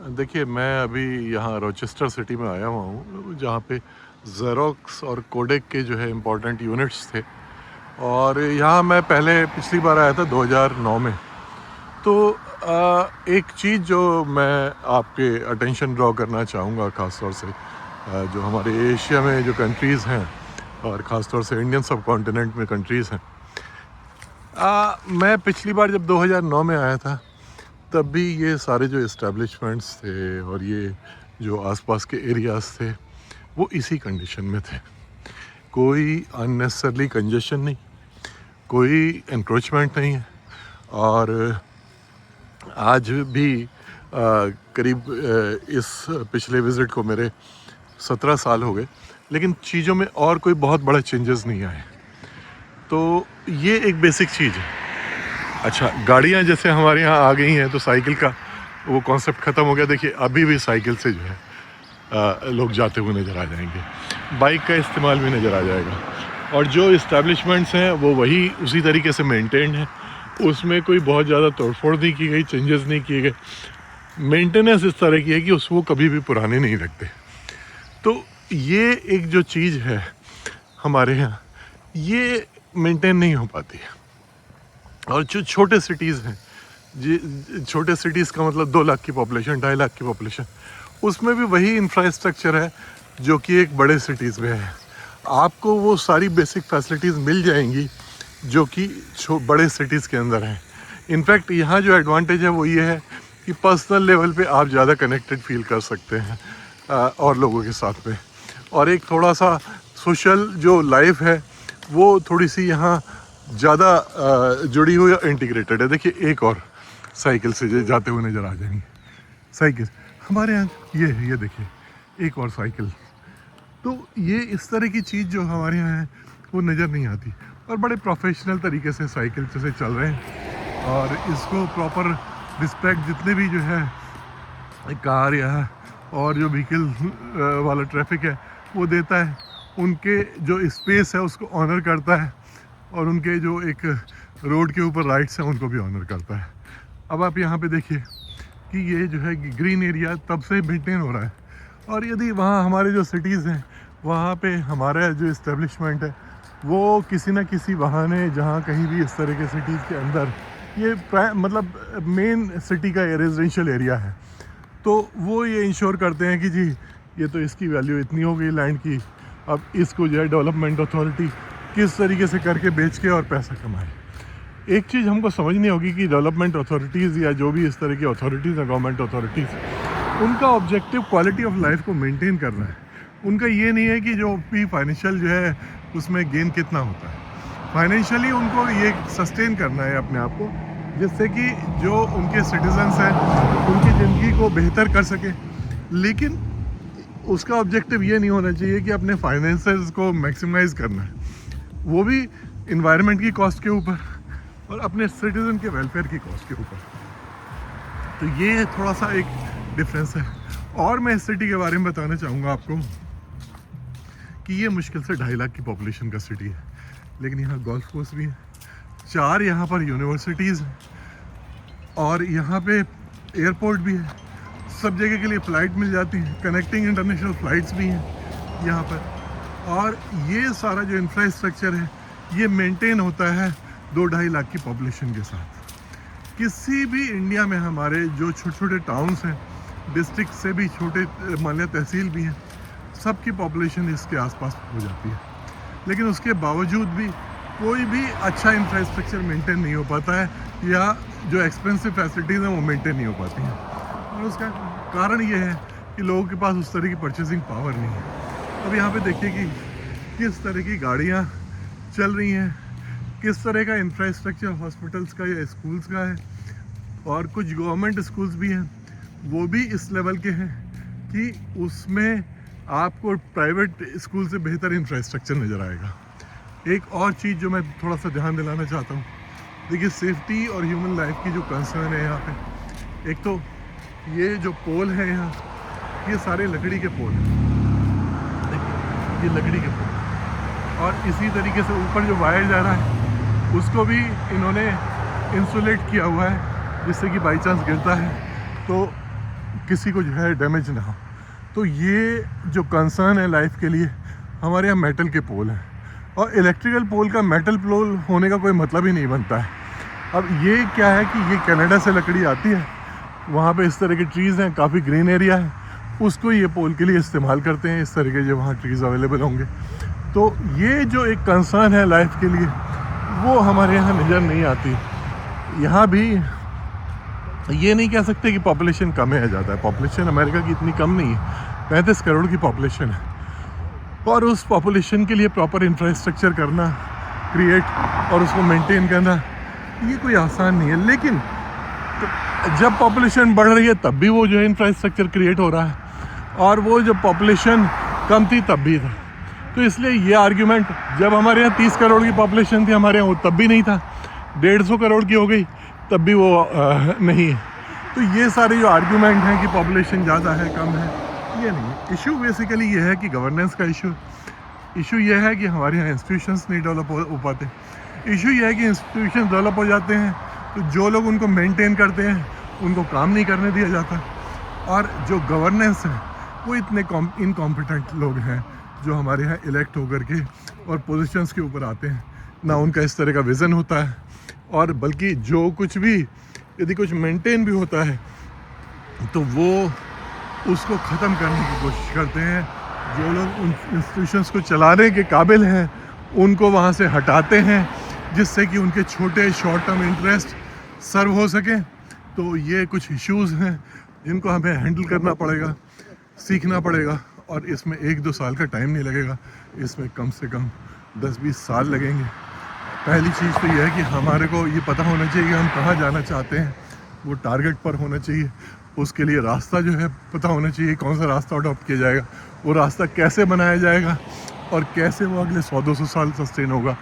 देखिए, मैं अभी यहाँ रोचेस्टर सिटी में आया हुआ हूँ, जहाँ पे ज़ेरॉक्स और कोडेक के जो है इम्पोर्टेंट यूनिट्स थे। और यहाँ मैं पहले पिछली बार आया था 2009 में। तो एक चीज़ जो मैं आपके अटेंशन ड्रॉ करना चाहूँगा ख़ास तौर से, जो हमारे एशिया में जो कंट्रीज़ हैं और ख़ास तौर से इंडियन सब कॉन्टिनेंट में कंट्रीज़ हैं। मैं पिछली बार जब 2009 में आया था, तब भी ये सारे जो इस्टेब्लिशमेंट्स थे और ये जो आसपास के एरियाज़ थे, वो इसी कंडीशन में थे। कोई अननेसेसरली कंजेशन नहीं, कोई एनक्रोचमेंट नहीं है। और आज भी करीब इस पिछले विज़िट को मेरे 17 साल हो गए, लेकिन चीज़ों में और कोई बहुत बड़ा चेंजेस नहीं आए। तो ये एक बेसिक चीज़ है। अच्छा, गाड़ियाँ जैसे हमारे यहाँ आ गई हैं, तो साइकिल का वो कॉन्सेप्ट ख़त्म हो गया। देखिए, अभी भी साइकिल से जो है लोग जाते हुए नज़र आ जाएंगे, बाइक का इस्तेमाल भी नज़र आ जाएगा। और जो इस्टेब्लिशमेंट्स हैं वो वही उसी तरीके से मेंटेन्ड हैं, उसमें कोई बहुत ज़्यादा तोड़फोड़ नहीं की गई, चेंजेस नहीं किए गए। मेंटेनेंस इस तरह की है कि उसको कभी भी पुराने नहीं रखते। तो ये एक जो चीज़ है हमारे यहाँ, ये मेंटेन नहीं हो पाती है। और जो छोटे सिटीज़ हैं, जी, छोटे सिटीज़ का मतलब 2 लाख की पॉपुलेशन, 2.5 लाख की पॉपुलेशन, उसमें भी वही इंफ्रास्ट्रक्चर है जो कि एक बड़े सिटीज़ में है। आपको वो सारी बेसिक फैसिलिटीज़ मिल जाएंगी जो कि बड़े सिटीज़ के अंदर हैं। इनफैक्ट यहाँ जो एडवांटेज है वो ये है कि पर्सनल लेवल पे आप ज़्यादा कनेक्टेड फील कर सकते हैं और लोगों के साथ में। और एक थोड़ा सा सोशल जो लाइफ है वो थोड़ी सी यहाँ ज़्यादा जुड़ी हुई और इंटीग्रेटेड है। देखिए, एक और साइकिल से जाते हुए नज़र आ जाएंगे। साइकिल हमारे यहाँ ये देखिए, एक और साइकिल। तो ये इस तरह की चीज़ जो हमारे यहाँ है वो नज़र नहीं आती। और बड़े प्रोफेशनल तरीके से साइकिल से चल रहे हैं और इसको प्रॉपर रिस्पेक्ट जितने भी जो है कार या और जो व्हीकल वाला ट्रैफिक है वो देता है। उनके जो स्पेस है उसको ऑनर करता है और उनके जो एक रोड के ऊपर राइट्स हैं उनको भी ऑनर करता है। अब आप यहाँ पे देखिए कि ये जो है ग्रीन एरिया तब से मेंटेन हो रहा है। और यदि वहाँ हमारे जो सिटीज़ हैं वहाँ पे हमारा जो इस्टेब्लिशमेंट है वो किसी न किसी बहाने, जहाँ कहीं भी इस तरह के सिटीज़ के अंदर, ये मतलब मेन सिटी का रेजिडेंशियल एरिया है, तो वो ये इंश्योर करते हैं कि जी ये तो इसकी वैल्यू इतनी हो गई लैंड की, अब इसको जो है डेवलपमेंट अथॉरिटी किस तरीके से करके बेच के और पैसा कमाए। एक चीज़ हमको समझनी होगी कि डेवलपमेंट अथॉरिटीज़ या जो भी इस तरह की अथॉरिटीज़ हैं, गवर्नमेंट अथॉरिटीज़, उनका ऑब्जेक्टिव क्वालिटी ऑफ लाइफ को मेंटेन करना है। उनका ये नहीं है कि जो भी फाइनेंशियल जो है उसमें गेन कितना होता है। फाइनेंशियली उनको ये सस्टेन करना है अपने आप को, जिससे कि जो उनके सिटीजन्स हैं उनकी ज़िंदगी को बेहतर कर सके। लेकिन उसका ऑब्जेक्टिव ये नहीं होना चाहिए कि अपने फाइनेंसेस को मैक्सिमाइज़ करना है, वो भी इन्वायरमेंट की कॉस्ट के ऊपर और अपने सिटीज़न के वेलफेयर की कॉस्ट के ऊपर। तो ये थोड़ा सा एक डिफरेंस है। और मैं इस सिटी के बारे में बताना चाहूँगा आपको कि ये मुश्किल से 2.5 लाख की पॉपुलेशन का सिटी है, लेकिन यहाँ गोल्फ कोर्स भी है, 4 यहाँ पर यूनिवर्सिटीज़ हैं और यहाँ पे एयरपोर्ट भी है। सब जगह के लिए फ़्लाइट मिल जाती है, कनेक्टिंग इंटरनेशनल फ़्लाइट्स भी हैं यहाँ पर। और ये सारा जो इंफ्रास्ट्रक्चर है ये मेंटेन होता है 2-2.5 लाख की पॉपुलेशन के साथ। किसी भी इंडिया में हमारे जो छोटे छोटे टाउन्स हैं, डिस्ट्रिक्ट से भी छोटे, मान लिया तहसील भी हैं, सबकी पॉपुलेशन इसके आसपास हो जाती है। लेकिन उसके बावजूद भी कोई भी अच्छा इंफ्रास्ट्रक्चर मेंटेन नहीं हो पाता है, या जो एक्सपेंसिव फैसिलिटीज़ हैं वो मेंटेन नहीं हो पाती हैं। और उसका कारण ये है कि लोगों के पास उस तरह की परचेसिंग पावर नहीं है। अब यहाँ पे देखिए कि किस तरह की गाड़ियाँ चल रही हैं, किस तरह का इंफ्रास्ट्रक्चर हॉस्पिटल्स का या स्कूल्स का है। और कुछ गवर्नमेंट स्कूल्स भी हैं, वो भी इस लेवल के हैं कि उसमें आपको प्राइवेट स्कूल से बेहतर इंफ्रास्ट्रक्चर नज़र आएगा। एक और चीज़ जो मैं थोड़ा सा ध्यान दिलाना चाहता हूँ, देखिए सेफ्टी और ह्यूमन लाइफ की जो कंसर्न है यहाँ पे, एक तो ये जो पोल है यहाँ, ये सारे लकड़ी के पोल हैं, देखिए ये लकड़ी के पोल। और इसी तरीके से ऊपर जो वायर जा रहा है उसको भी इन्होंने इंसुलेट किया हुआ है, जिससे कि बाई चांस गिरता है तो किसी को जो है डैमेज ना हो। तो ये जो कंसर्न है लाइफ के लिए, हमारे यहाँ मेटल के पोल हैं, और इलेक्ट्रिकल पोल का मेटल पोल होने का कोई मतलब ही नहीं बनता है। अब ये क्या है कि ये कनाडा से लकड़ी आती है, वहाँ पे इस तरह के ट्रीज़ हैं, काफ़ी ग्रीन एरिया है, उसको ये पोल के लिए इस्तेमाल करते हैं इस तरह के जो वहाँ ट्रीज़ अवेलेबल होंगे। तो ये जो एक कंसर्न है लाइफ के लिए, वो हमारे यहाँ नज़र नहीं आती। यहाँ भी ये नहीं कह सकते कि पॉपुलेशन कम है ज़्यादा है, पॉपुलेशन अमेरिका की इतनी कम नहीं है, 35 करोड़ की पॉपुलेशन है, और उस पॉपुलेशन के लिए प्रॉपर इंफ्रास्ट्रक्चर करना, क्रिएट और उसको मेंटेन करना, ये कोई आसान नहीं है। लेकिन तो जब पॉपुलेशन बढ़ रही है तब भी वो जो है इंफ्रास्ट्रक्चर क्रिएट हो रहा है, और वो जब पॉपुलेशन कम थी तब भी था। तो इसलिए ये आर्ग्यूमेंट, जब हमारे यहाँ 30 करोड़ की पॉपुलेशन थी हमारे यहाँ, वो तब भी नहीं था, 150 करोड़ की हो गई तब भी वो नहीं है। तो ये सारे जो आर्ग्यूमेंट हैं कि पॉपुलेशन ज़्यादा है कम है, ये नहीं है। इशू बेसिकली ये है कि गवर्नेंस का इशू ये है कि हमारे यहाँ इंस्टीट्यूशंस नहीं डेवलप हो पाते। इशू ये है कि इंस्टीट्यूशन डेवलप हो जाते हैं तो जो लोग उनको मेंटेन करते हैं उनको काम नहीं करने दिया जाता, और जो गवर्नेंस है वो इतने इनकॉम्पिटेंट लोग हैं जो हमारे यहाँ इलेक्ट होकर के और पोजीशंस के ऊपर आते हैं, ना उनका इस तरह का विज़न होता है, और बल्कि जो कुछ भी यदि कुछ मेंटेन भी होता है तो वो उसको ख़त्म करने की कोशिश करते हैं। जो लोग उन इंस्टीट्यूशंस को चलाने के काबिल हैं उनको वहाँ से हटाते हैं, जिससे कि उनके छोटे शॉर्ट टर्म इंटरेस्ट सर्व हो सकें। तो ये कुछ इश्यूज़ हैं जिनको हमें हैंडल करना पड़ेगा, सीखना पड़ेगा, और इसमें 1-2 साल का टाइम नहीं लगेगा, इसमें कम से कम 10-20 साल लगेंगे। पहली चीज़ तो यह है कि हमारे को ये पता होना चाहिए कि हम कहाँ जाना चाहते हैं, वो टारगेट पर होना चाहिए। उसके लिए रास्ता जो है पता होना चाहिए, कौन सा रास्ता अडॉप्ट किया जाएगा, वो रास्ता कैसे बनाया जाएगा, और कैसे वो अगले 100-200 साल सस्टेन होगा।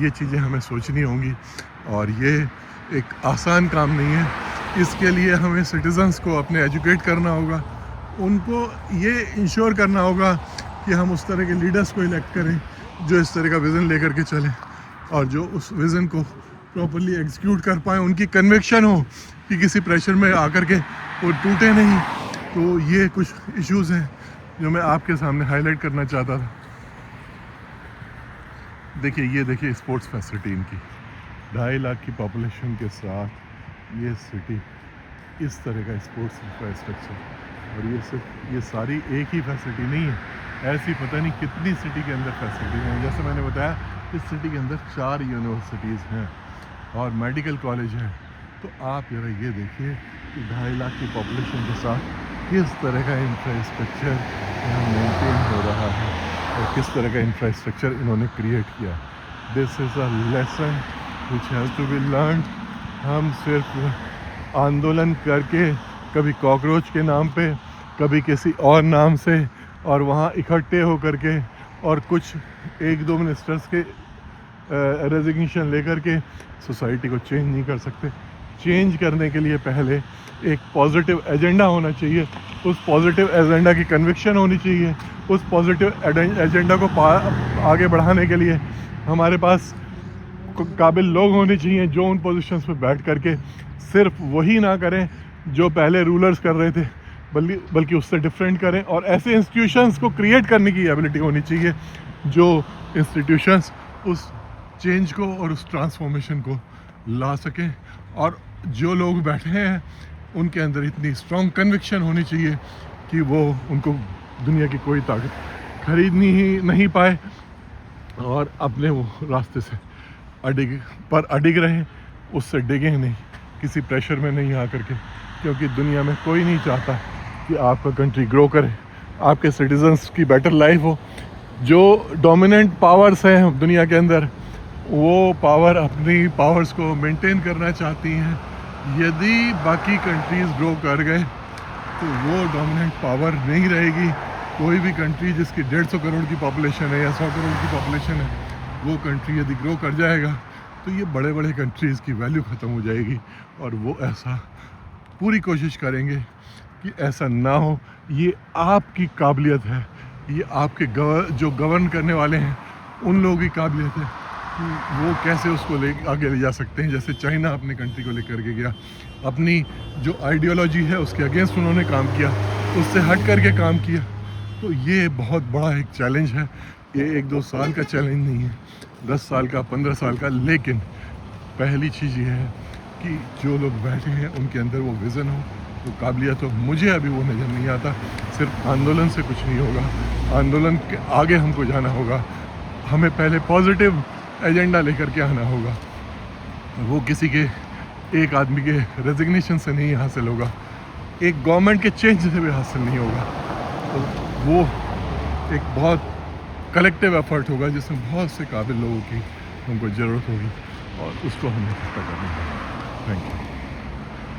ये चीज़ें हमें सोचनी होंगी, और ये एक आसान काम नहीं है। इसके लिए हमें सिटीजन्स को अपने एजुकेट करना होगा, उनको ये इंश्योर करना होगा कि हम उस तरह के लीडर्स को इलेक्ट करें जो इस तरह का विज़न लेकर के चलें, और जो उस विज़न को प्रॉपर्ली एग्जीक्यूट कर पाएँ, उनकी कन्विक्शन हो कि किसी प्रेशर में आकर के वो टूटे नहीं। तो ये कुछ इश्यूज़ हैं जो मैं आपके सामने हाईलाइट करना चाहता था। देखिए स्पोर्ट्स फैसिलिटी इनकी, 2.5 लाख की पॉपुलेशन के साथ ये सिटी, इस तरह का स्पोर्ट्स इंफ्रास्ट्रक्चर, और ये सिर्फ ये सारी एक ही फैसिलिटी नहीं है, ऐसी पता नहीं कितनी सिटी के अंदर फैसिलिटी हैं। जैसे मैंने बताया, इस सिटी के अंदर 4 यूनिवर्सिटीज़ हैं और मेडिकल कॉलेज हैं। तो आप जरा ये देखिए कि 2.5 लाख की पॉपुलेशन के साथ किस तरह का इंफ्रास्ट्रक्चर यहाँ मेंटेन हो रहा है, और किस तरह का इंफ्रास्ट्रक्चर इन्होंने क्रिएट किया। This is a lesson which has to be learn. हम सिर्फ आंदोलन करके, कभी कॉकरोच के नाम पे, कभी किसी और नाम से, और वहाँ इकट्ठे होकर के और कुछ 1-2 मिनिस्टर्स के रेजिग्नेशन लेकर के सोसाइटी को चेंज नहीं कर सकते। चेंज करने के लिए पहले एक पॉजिटिव एजेंडा होना चाहिए, उस पॉजिटिव एजेंडा की कन्विक्शन होनी चाहिए, उस पॉजिटिव एजेंडा को आगे बढ़ाने के लिए हमारे पास काबिल लोग होने चाहिए जो उन पोजीशंस पे बैठ करके सिर्फ वही ना करें जो पहले रूलर्स कर रहे थे, बल्कि उससे डिफरेंट करें, और ऐसे इंस्टीट्यूशंस को क्रिएट करने की एबिलिटी होनी चाहिए जो इंस्टीट्यूशंस उस चेंज को और उस ट्रांसफॉर्मेशन को ला सकें। और जो लोग बैठे हैं उनके अंदर इतनी स्ट्रॉन्ग कन्विक्शन होनी चाहिए कि वो उनको दुनिया की कोई ताकत खरीदनी ही नहीं पाए, और अपने वो रास्ते से अडिग रहें, उससे डिगें नहीं, किसी प्रेशर में नहीं आ करके, क्योंकि दुनिया में कोई नहीं चाहता कि आपका कंट्री ग्रो करे, आपके सिटीजन्स की बेटर लाइफ हो। जो डोमिनेंट पावर्स हैं दुनिया के अंदर, वो पावर अपनी पावर्स को मेंटेन करना चाहती हैं। यदि बाकी कंट्रीज़ ग्रो कर गए तो वो डोमिनेंट पावर नहीं रहेगी। कोई भी कंट्री जिसकी 150 करोड़ की पॉपुलेशन है या 100 करोड़ की पॉपुलेशन है, वो कंट्री यदि ग्रो कर जाएगा तो ये बड़े बड़े कंट्रीज़ की वैल्यू ख़त्म हो जाएगी, और वो ऐसा पूरी कोशिश करेंगे कि ऐसा ना हो। ये आपकी काबिलियत है, ये आपके जो गवर्न करने वाले हैं उन लोगों की काबिलियत है कि वो कैसे उसको ले आगे ले जा सकते हैं। जैसे चाइना अपने कंट्री को लेकर के गया, अपनी जो आइडियोलॉजी है उसके अगेंस्ट उन्होंने काम किया, उससे हट करके काम किया। तो ये बहुत बड़ा एक चैलेंज है। ये 1-2 साल का चैलेंज नहीं है, 10 साल का, 15 साल का। लेकिन पहली चीज़ ये है कि जो लोग बैठे हैं उनके अंदर वो विज़न हो, वो काबिलियत हो। मुझे अभी वो नज़र नहीं आता। सिर्फ आंदोलन से कुछ नहीं होगा, आंदोलन के आगे हमको जाना होगा। हमें पहले पॉजिटिव एजेंडा लेकर के आना होगा। वो किसी के एक आदमी के रेजिग्नेशन से नहीं हासिल होगा, एक गवर्नमेंट के चेंज से भी हासिल नहीं होगा। तो वो एक बहुत कलेक्टिव एफर्ट होगा जिसमें बहुत से काबिल लोगों की हमको ज़रूरत होगी और उसको हमें इकट्ठा करना होगा। Thank you.